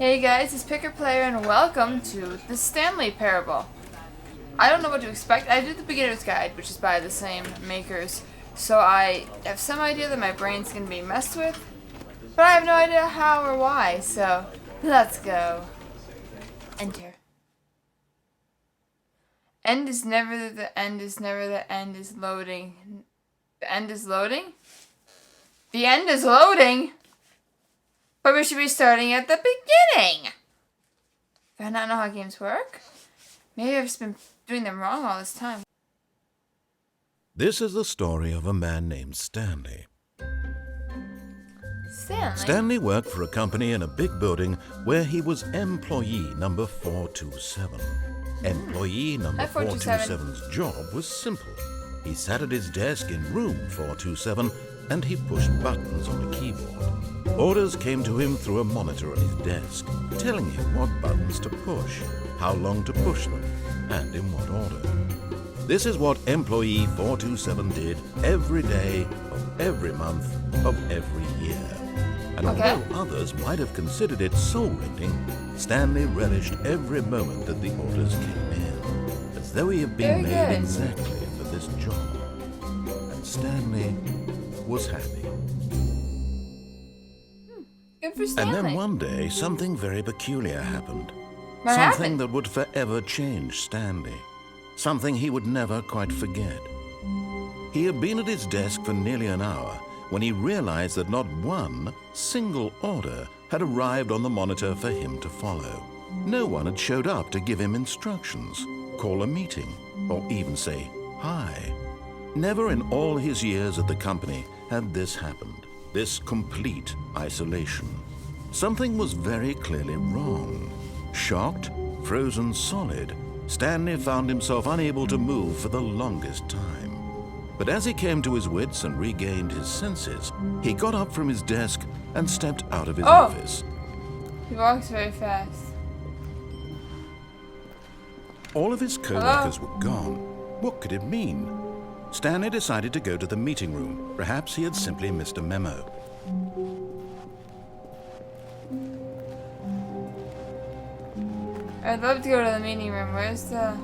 Hey guys, it's Picker Player and welcome to the Stanley Parable. I don't know what to expect. I did the beginner's guide, which is by the same makers, so I have some idea that my brain's going to be messed with, but I have no idea how or why, so let's go. Enter. End is never the end is never the end is loading. The end is loading? The end is loading? But we should be starting at the beginning. Do I not know how games work? Maybe I've just been doing them wrong all this time. This is the story of a man named Stanley. Stanley worked for a company in a big building where he was employee number 427. Employee number 427's job was simple. He sat at his desk in room 427 and he pushed buttons on the keyboard. Orders came to him through a monitor on his desk, telling him what buttons to push, how long to push them, and in what order. This is what employee 427 did every day of every month of every year. And although others might have considered it soul-rending, Stanley relished every moment that the orders came in, as though he had been made exactly for this job. And Stanley was happy. Good for Stanley. And then one day, something very peculiar happened. What Something happened? that would forever change Stanley. Something he would never quite forget. He had been at his desk for nearly an hour when he realized that not one single order had arrived on the monitor for him to follow. No one had showed up to give him instructions, call a meeting, or even say hi. Never in all his years at the company had this happened, this complete isolation. Something was very clearly wrong. Shocked, frozen solid, Stanley found himself unable to move for the longest time. But as he came to his wits and regained his senses, he got up from his desk and stepped out of his office. He walks very fast. All of his co-workers were gone. What could it mean? Stanley decided to go to the meeting room. Perhaps he had simply missed a memo. I'd love to go to the meeting room. Where's the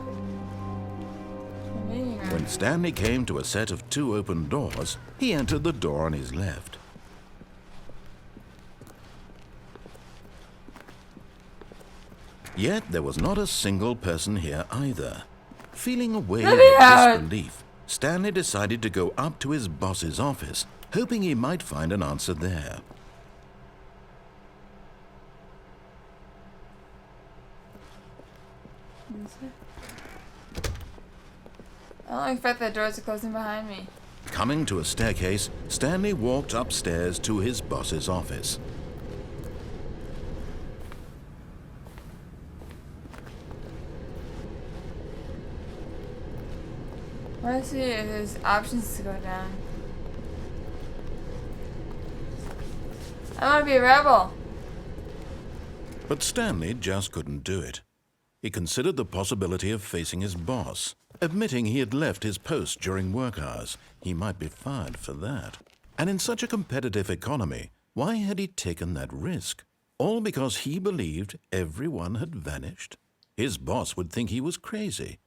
meeting room? When Stanley came to a set of 2 open doors, he entered the door on his left. Yet there was not a single person here either. Feeling a wave of disbelief, Stanley decided to go up to his boss's office, hoping he might find an answer there. I don't expect the doors are closing behind me. Coming to a staircase, Stanley walked upstairs to his boss's office. I want to see if there's options to go down. I want to be a rebel. But Stanley just couldn't do it. He considered the possibility of facing his boss, admitting he had left his post during work hours. He might be fired for that. And in such a competitive economy, why had he taken that risk? All because he believed everyone had vanished? His boss would think he was crazy.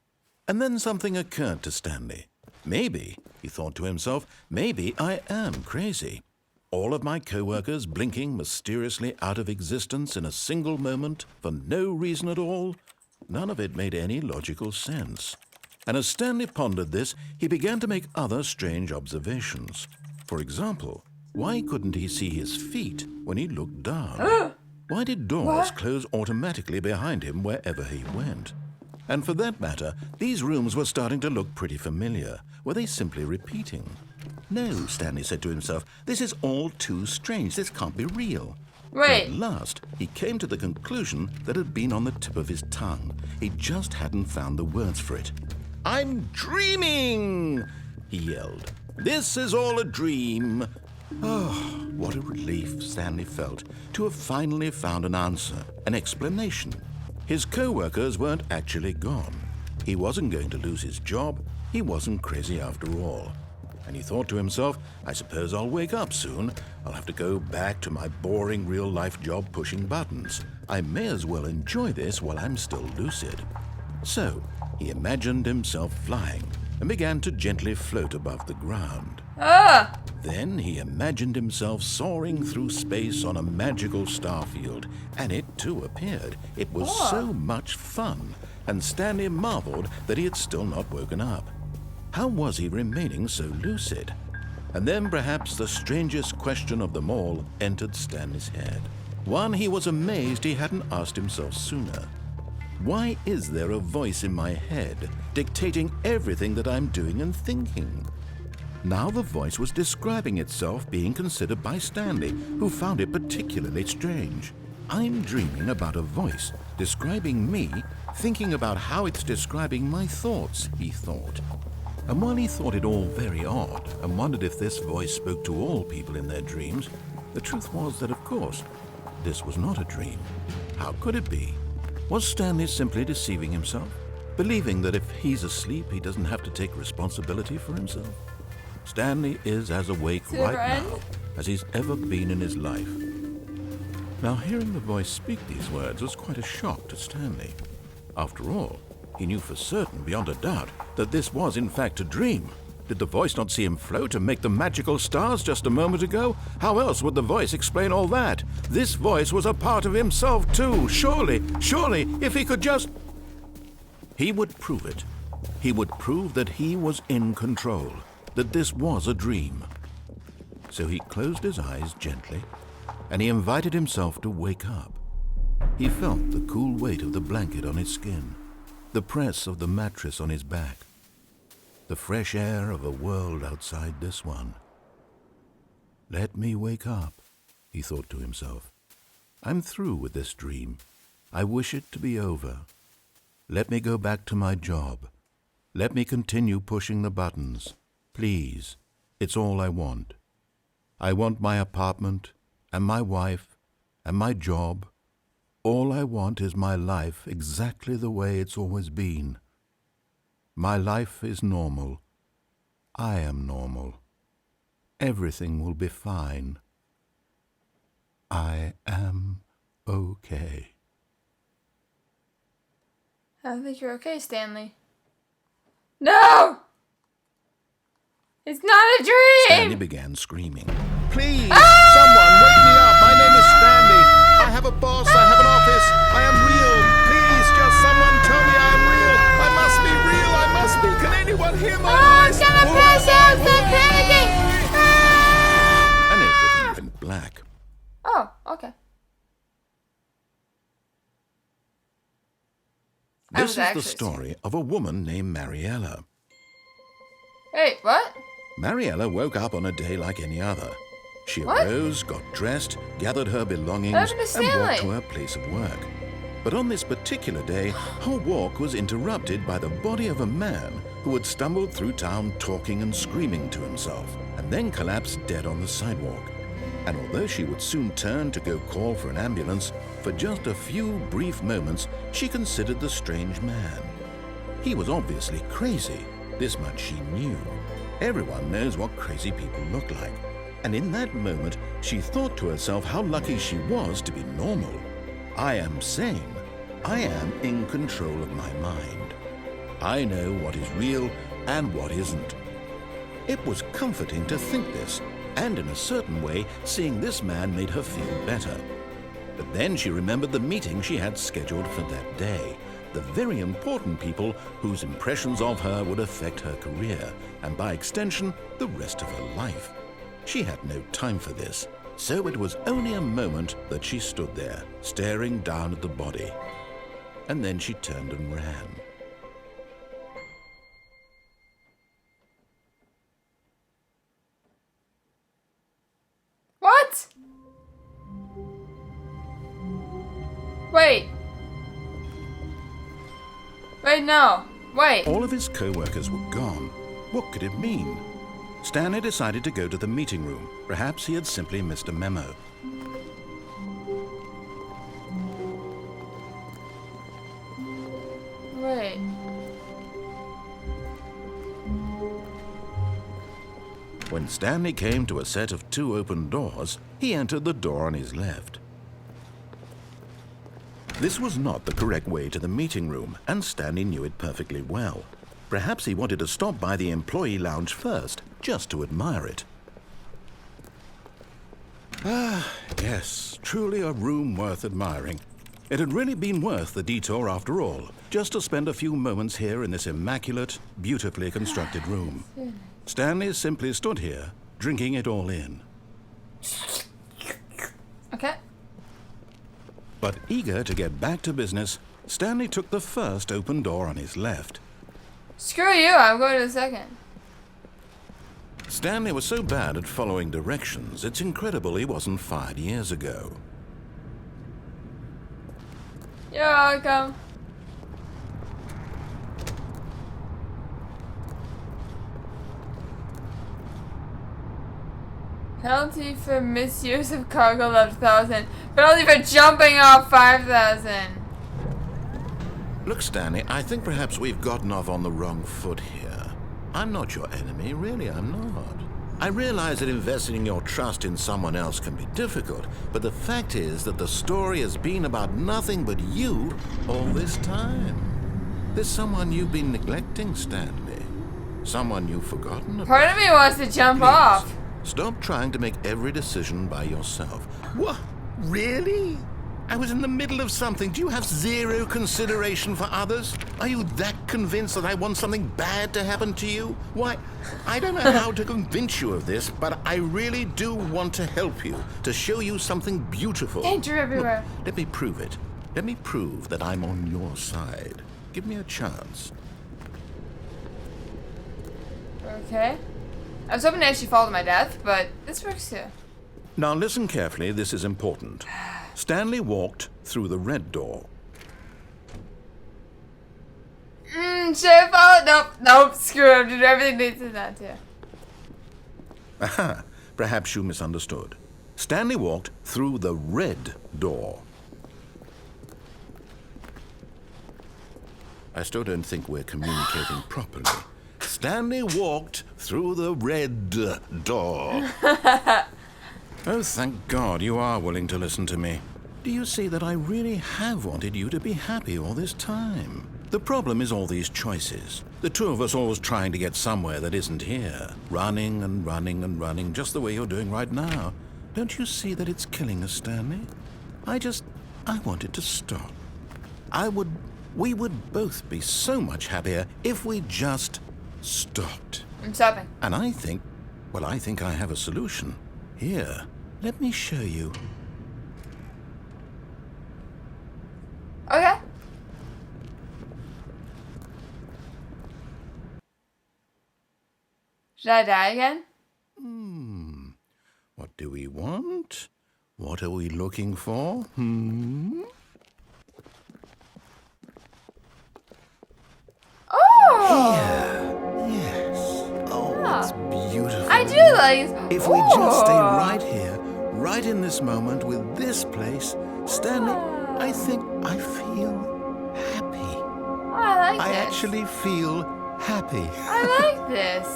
And then something occurred to Stanley. Maybe, he thought to himself, maybe I am crazy. All of my co-workers blinking mysteriously out of existence in a single moment for no reason at all? None of it made any logical sense. And as Stanley pondered this, he began to make other strange observations. For example, why couldn't he see his feet when he looked down? Why did doors close automatically behind him wherever he went? And for that matter, these rooms were starting to look pretty familiar. Were they simply repeating? No, Stanley said to himself, this is all too strange. This can't be real. Wait. At last, he came to the conclusion that had been on the tip of his tongue. He just hadn't found the words for it. I'm dreaming, he yelled. This is all a dream. Oh, what a relief Stanley felt to have finally found an answer, an explanation. His co-workers weren't actually gone. He wasn't going to lose his job. He wasn't crazy after all. And he thought to himself, I suppose I'll wake up soon. I'll have to go back to my boring real-life job pushing buttons. I may as well enjoy this while I'm still lucid. So he imagined himself flying and began to gently float above the ground. Ah! Then he imagined himself soaring through space on a magical starfield, and it too appeared. It was so much fun, and Stanley marveled that he had still not woken up. How was he remaining so lucid? And then perhaps the strangest question of them all entered Stanley's head. One he was amazed he hadn't asked himself sooner. Why is there a voice in my head dictating everything that I'm doing and thinking? Now the voice was describing itself being considered by Stanley, who found it particularly strange. I'm dreaming about a voice describing me, thinking about how it's describing my thoughts, he thought. And while he thought it all very odd and wondered if this voice spoke to all people in their dreams, the truth was that, of course, this was not a dream. How could it be? Was Stanley simply deceiving himself, believing that if he's asleep, he doesn't have to take responsibility for himself? Stanley is as awake right now as he's ever been in his life. Now, hearing the voice speak these words was quite a shock to Stanley. After all, he knew for certain, beyond a doubt, that this was in fact a dream. Did the voice not see him float and make the magical stars just a moment ago? How else would the voice explain all that? This voice was a part of himself too. Surely, if he could just... He would prove it. He would prove that he was in control, that this was a dream. So he closed his eyes gently, and he invited himself to wake up. He felt the cool weight of the blanket on his skin, the press of the mattress on his back, the fresh air of a world outside this one. Let me wake up, he thought to himself. I'm through with this dream. I wish it to be over. Let me go back to my job. Let me continue pushing the buttons. Please, it's all I want. I want my apartment and my wife and my job. All I want is my life exactly the way it's always been. My life is normal. I am normal. Everything will be fine. I am okay. I don't think you're okay, Stanley. No! It's not a dream! Stanley began screaming. Please, someone wake me up. My name is Stanley. I have a boss. I have an office. I am real. Please, just someone tell me I am real. I must be real. I must be. Can anyone hear my voice? I'm gonna pass out. Stop panicking! And everything went black. Oh, okay. This is the story of a woman named Mariella. Wait, what? Mariella woke up on a day like any other. She arose, got dressed, gathered her belongings, and walked to her place of work. But on this particular day, her walk was interrupted by the body of a man who had stumbled through town talking and screaming to himself, and then collapsed dead on the sidewalk. And although she would soon turn to go call for an ambulance, for just a few brief moments, she considered the strange man. He was obviously crazy. This much she knew. Everyone knows what crazy people look like. And in that moment, she thought to herself how lucky she was to be normal. I am sane. I am in control of my mind. I know what is real and what isn't. It was comforting to think this, and in a certain way, seeing this man made her feel better. But then she remembered the meeting she had scheduled for that day. The very important people whose impressions of her would affect her career, and by extension, the rest of her life. She had no time for this, so it was only a moment that she stood there, staring down at the body. And then she turned and ran. What? Wait. Wait, no. Wait. All of his co-workers were gone. What could it mean? Stanley decided to go to the meeting room. Perhaps he had simply missed a memo. Wait. When Stanley came to a set of 2 open doors, he entered the door on his left. This was not the correct way to the meeting room, and Stanley knew it perfectly well. Perhaps he wanted to stop by the employee lounge first, just to admire it. Ah, yes, truly a room worth admiring. It had really been worth the detour after all, just to spend a few moments here in this immaculate, beautifully constructed room. Stanley simply stood here, drinking it all in. Okay. But eager to get back to business, Stanley took the first open door on his left. Screw you, I'm going to the second. Stanley was so bad at following directions, it's incredible he wasn't fired years ago. You're welcome. Penalty for misuse of cargo left 1,000. Penalty for jumping off 5,000. Look, Stanley, I think perhaps we've gotten off on the wrong foot here. I'm not your enemy, really, I'm not. I realize that investing your trust in someone else can be difficult, but the fact is that the story has been about nothing but you all this time. There's someone you've been neglecting, Stanley. Someone you've forgotten about. Part of me wants to jump off. Stop trying to make every decision by yourself. What? Really? I was in the middle of something. Do you have zero consideration for others? Are you that convinced that I want something bad to happen to you? Why, I don't know how to convince you of this, but I really do want to help you, to show you something beautiful. Danger everywhere. Look, let me prove it. Let me prove that I'm on your side. Give me a chance. Okay. I was hoping to actually fall to my death, but this works too. Now listen carefully, this is important. Stanley walked through the red door. Should I follow? Nope, screw it. I'm doing everything they did not to. Aha, perhaps you misunderstood. Stanley walked through the red door. I still don't think we're communicating properly. Stanley walked through the red door. Oh, thank God you are willing to listen to me. Do you see that I really have wanted you to be happy all this time? The problem is all these choices. The two of us always trying to get somewhere that isn't here. Running and running and running, just the way you're doing right now. Don't you see that it's killing us, Stanley? I want it to stop. We would both be so much happier if we just stopped. I'm stopping. And I think I have a solution. Here, let me show you. Okay. Should I die again? What do we want? What are we looking for? Oh! Yes. Oh, it's beautiful. I do like it. If we just stay right here, right in this moment with this place, Stanley, I think I feel happy. Oh, I like I this. actually feel happy. I like this.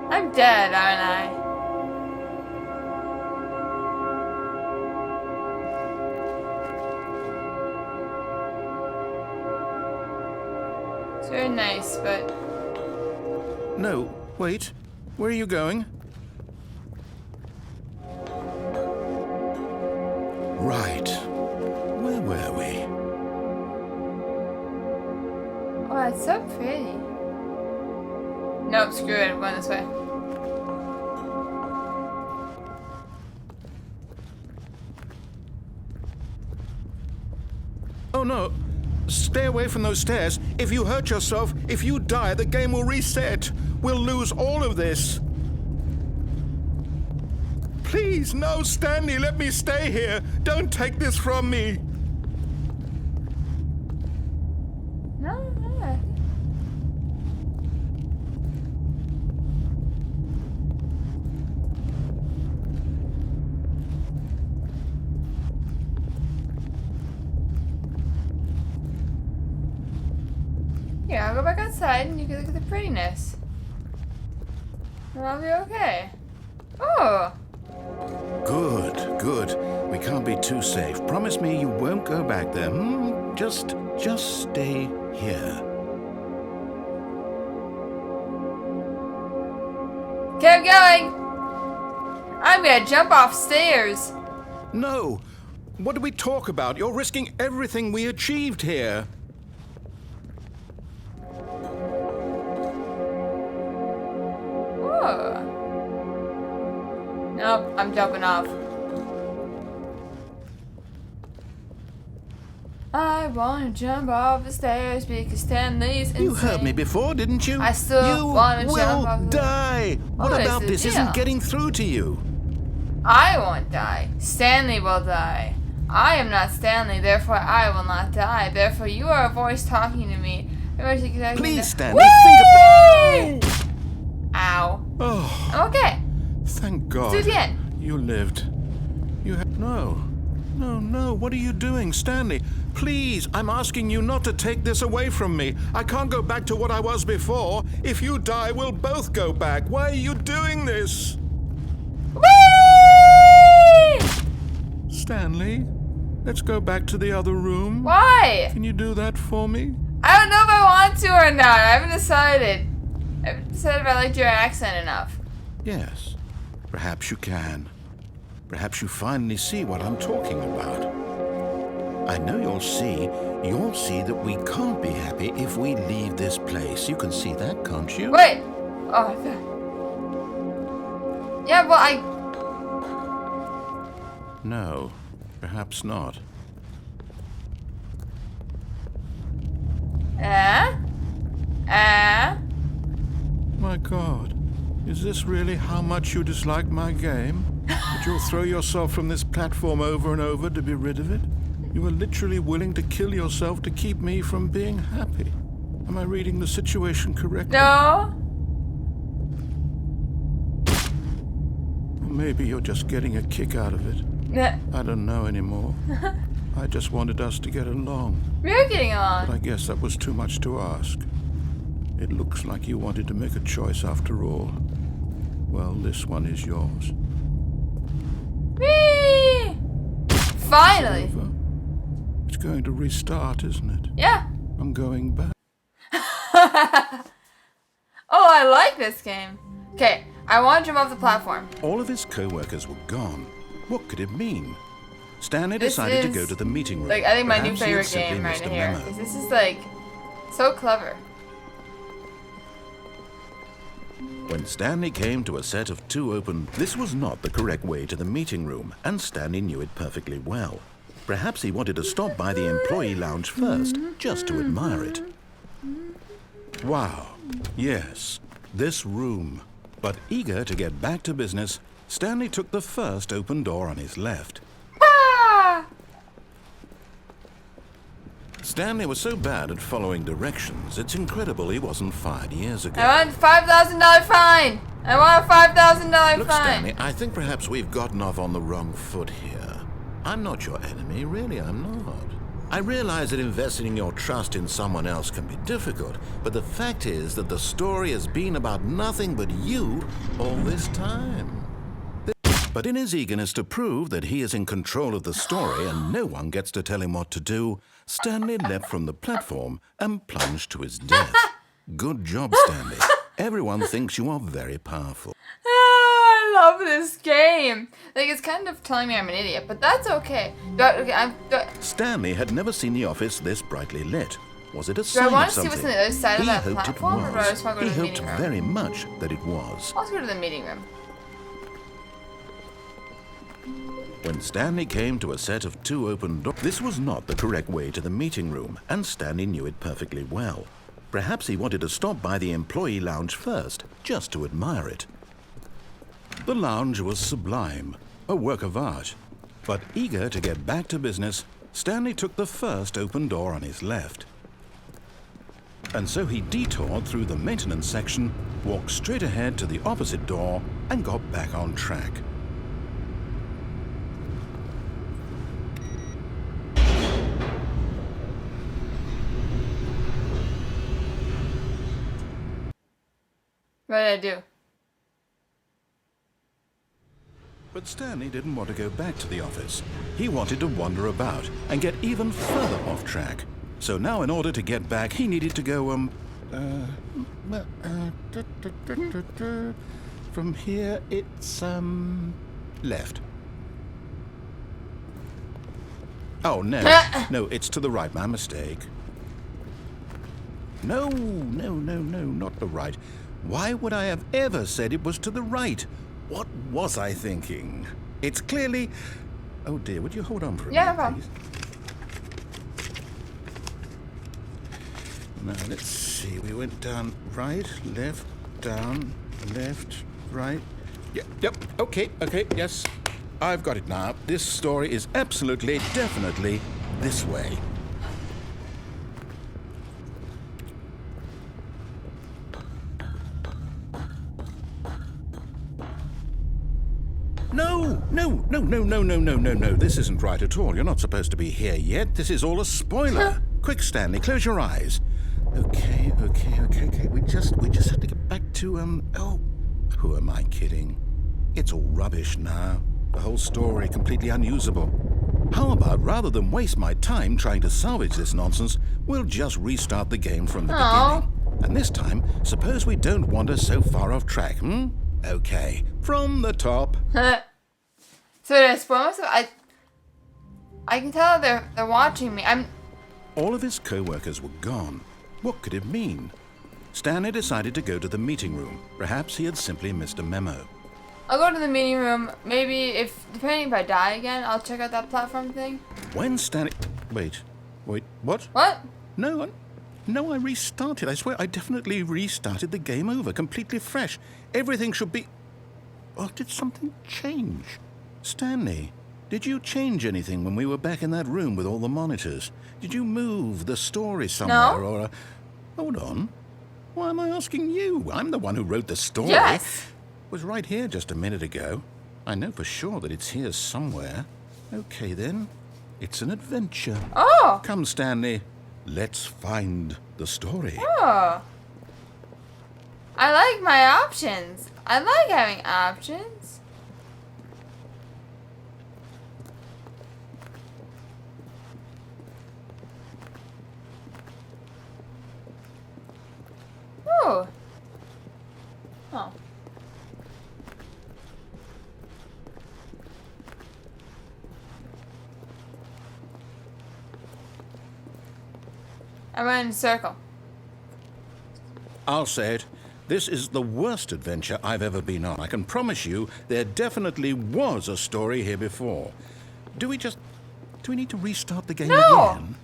I'm dead, aren't I? It's very nice, but... No, wait. Where are you going? Right. Where were we? Oh, it's so pretty. Nope, screw it. I'm going this way. Oh no. Stay away from those stairs. If you hurt yourself, if you die, the game will reset. We'll lose all of this. Please, no, Stanley, let me stay here. Don't take this from me. No. Here, I'll go back outside and you can look at the prettiness. And I'll be okay. Oh! Good, good. We can't be too safe. Promise me you won't go back there. Just stay here. Keep going! I'm gonna jump off stairs. No! What do we talk about? You're risking everything we achieved here. Oh. Nope, I'm jumping off. I wanna jump off the stairs because Stanley's insane. You heard me before, didn't you? I still wanna jump off You will the... die! What What is about the this deal? isn't getting through to you? I won't die. Stanley will die. I am not Stanley, therefore I will not die. Therefore you are a voice talking to me. Please, Stanley, think about... Ow. Oh, I'm okay. thank God. Do it again. You lived. You had... No. What are you doing, Stanley? Please, I'm asking you not to take this away from me. I can't go back to what I was before. If you die, we'll both go back. Why are you doing this? Whee! Stanley, let's go back to the other room. Why? Can you do that for me? I don't know if I want to or not. I haven't decided. I haven't decided if I liked your accent enough. Yes, perhaps you can. Perhaps you finally see what I'm talking about. I know you'll see that we can't be happy if we leave this place. You can see that, can't you? Wait. Oh, I thought... Yeah, well, No, perhaps not. My God, is this really how much you dislike my game? That you'll throw yourself from this platform over and over to be rid of it? You are literally willing to kill yourself to keep me from being happy. Am I reading the situation correctly? No. Or maybe you're just getting a kick out of it. I don't know anymore. I just wanted us to get along. We're getting along. But I guess that was too much to ask. It looks like you wanted to make a choice after all. Well, this one is yours. Whee! Finally. It's over. It's going to restart, isn't it? Yeah. I'm going back. Oh, I like this game. Okay, I want to jump off the platform. All of his co-workers were gone. What could it mean? Stanley This decided to is, go to the meeting room. Like, I think my new Perhaps he had favorite simply game right missed a here. memo. 'Cause this is like so clever. When Stanley came to a set of two open... This was not the correct way to the meeting room, and Stanley knew it perfectly well. Perhaps he wanted to stop by the employee lounge first, just to admire it. Wow, yes, this room. But eager to get back to business, Stanley took the first open door on his left. Ah! Stanley was so bad at following directions, it's incredible he wasn't fired years ago. I want a $5,000 fine. I want a $5,000 Look, fine. Stanley, I think perhaps we've gotten off on the wrong foot here. I'm not your enemy, really, I'm not. I realize that investing your trust in someone else can be difficult, but the fact is that the story has been about nothing but you all this time. But in his eagerness to prove that he is in control of the story and no one gets to tell him what to do, Stanley leapt from the platform and plunged to his death. Good job, Stanley. Everyone thinks you are very powerful. Oh, I love this game. Like, it's kind of telling me I'm an idiot, but that's okay. Stanley had never seen the office this brightly lit. Was it a Do I sign want of to see something? what's on the other side of He that hoped platform, or do I it just want to was. go He to the hoped meeting room? very much that it was. Let's go to the meeting room. When Stanley came to a set of two open doors, this was not the correct way to the meeting room, and Stanley knew it perfectly well. Perhaps he wanted to stop by the employee lounge first, just to admire it. The lounge was sublime, a work of art. But eager to get back to business, Stanley took the first open door on his left. And so he detoured through the maintenance section, walked straight ahead to the opposite door, and got back on track. What did I do? But Stanley didn't want to go back to the office. He wanted to wander about and get even further off track. So now in order to get back, he needed to go, from here, it's, left. Oh, no. No, it's to the right. My mistake. No, not the right. Why would I have ever said it was to the right? What was I thinking? It's clearly... Oh, dear, would you hold on for a minute, no problem. please? Now, let's see. We went down right, left, down, left, right. Yep, okay, yes. I've got it now. This story is absolutely, definitely this way. No. This isn't right at all. You're not supposed to be here yet. This is all a spoiler. Quick, Stanley, close your eyes. Okay. We just have to get back to, oh, who am I kidding? It's all rubbish now. The whole story completely unusable. How about, rather than waste my time trying to salvage this nonsense, we'll just restart the game from the beginning. And this time, suppose we don't wander so far off track, Okay, from the top. So did I spoil myself? I can tell they're watching me. All of his co-workers were gone. What could it mean? Stanley decided to go to the meeting room. Perhaps he had simply missed a memo. I'll go to the meeting room. Maybe depending if I die again, I'll check out that platform thing. When Stanley... Wait, what? What? No, I restarted. I swear, I definitely restarted the game over, completely fresh. Everything should be... Or did something change? Stanley, did you change anything when we were back in that room with all the monitors? Did you move the story somewhere? No. Or... Hold on. Why am I asking you? I'm the one who wrote the story. Yes. It was right here just a minute ago. I know for sure that it's here somewhere. Okay, then. It's an adventure. Oh. Come, Stanley. Let's find the story. Oh. I like my options. I like having options. Oh. Oh. I went in a circle. I'll say it. This is the worst adventure I've ever been on. I can promise you there definitely was a story here before. Do we need to restart the game again?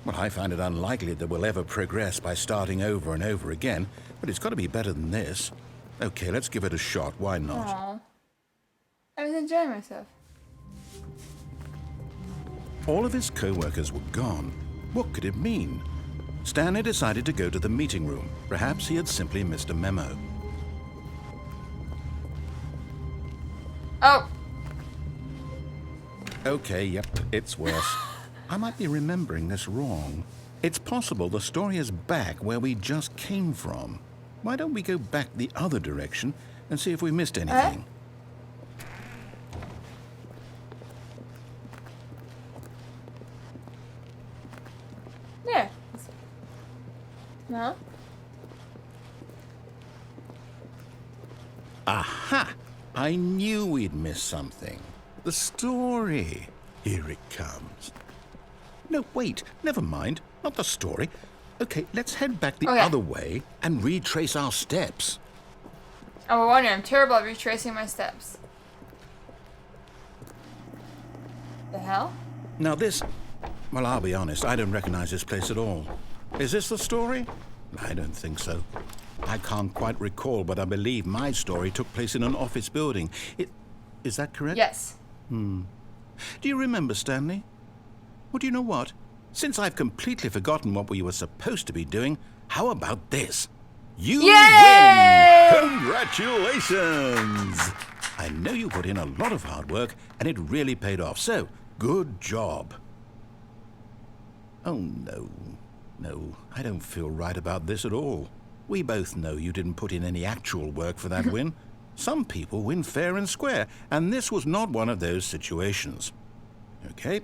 Well, I find it unlikely that we'll ever progress by starting over and over again, but it's got to be better than this. Okay, let's give it a shot. Why not? Aww. I was enjoying myself. All of his co-workers were gone. What could it mean? Stanley decided to go to the meeting room. Perhaps he had simply missed a memo. Oh. Okay, yep, it's worse. I might be remembering this wrong. It's possible the story is back where we just came from. Why don't we go back the other direction and see if we missed anything? There. No? Aha! I knew we'd miss something. The story. Here it comes. No, wait. Never mind. Not the story. Okay, let's head back the other way and retrace our steps. Oh, I wonder. I'm terrible at retracing my steps. The hell? Now this... Well, I'll be honest. I don't recognize this place at all. Is this the story? I don't think so. I can't quite recall, but I believe my story took place in an office building. Is that correct? Yes. Do you remember, Stanley? Well, do you know what? Since I've completely forgotten what we were supposed to be doing, how about this? You Yay! win! Congratulations! I know you put in a lot of hard work, and it really paid off, so good job. Oh, no. No, I don't feel right about this at all. We both know you didn't put in any actual work for that win. Some people win fair and square, and this was not one of those situations. Okay,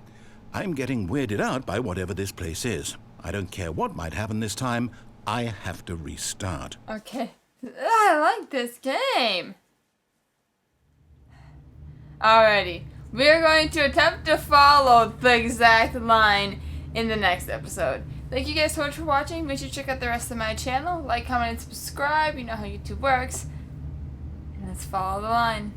I'm getting weirded out by whatever this place is. I don't care what might happen this time. I have to restart. Okay. I like this game. Alrighty. We are going to attempt to follow the exact line in the next episode. Thank you guys so much for watching. Make sure to check out the rest of my channel. Like, comment, and subscribe. You know how YouTube works. And let's follow the line.